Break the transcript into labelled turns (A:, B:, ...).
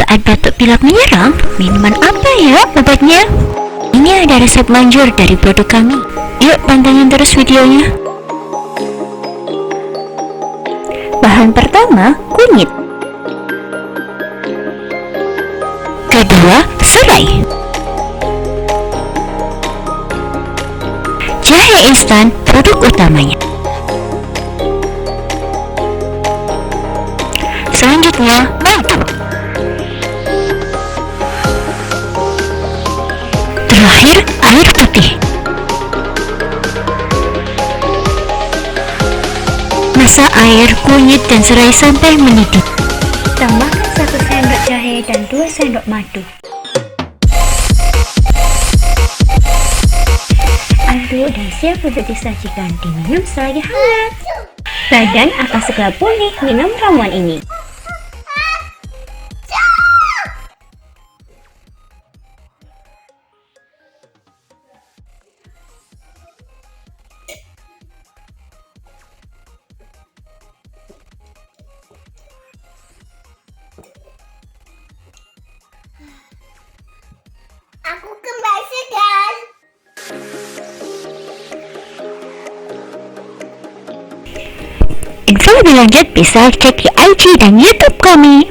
A: Saat batuk pilek menyerang, minuman apa ya obatnya? Ini ada resep manjur dari produk kami. Yuk pantengin terus videonya. Bahan pertama, kunyit. Kedua, serai. Jahe instan, produk utamanya. Selanjutnya, madu. Terakhir, air putih. Masak air, kunyit, dan serai sampai mendidih. Tambahkan 1 sendok jahe dan 2 sendok madu. Aduk dan siap untuk disajikan diminum selagi hangat. Badan akan segera pulih minum ramuan ini.
B: Aku kembali segan.
A: Info lebih lanjut bisa cek di IG dan YouTube kami.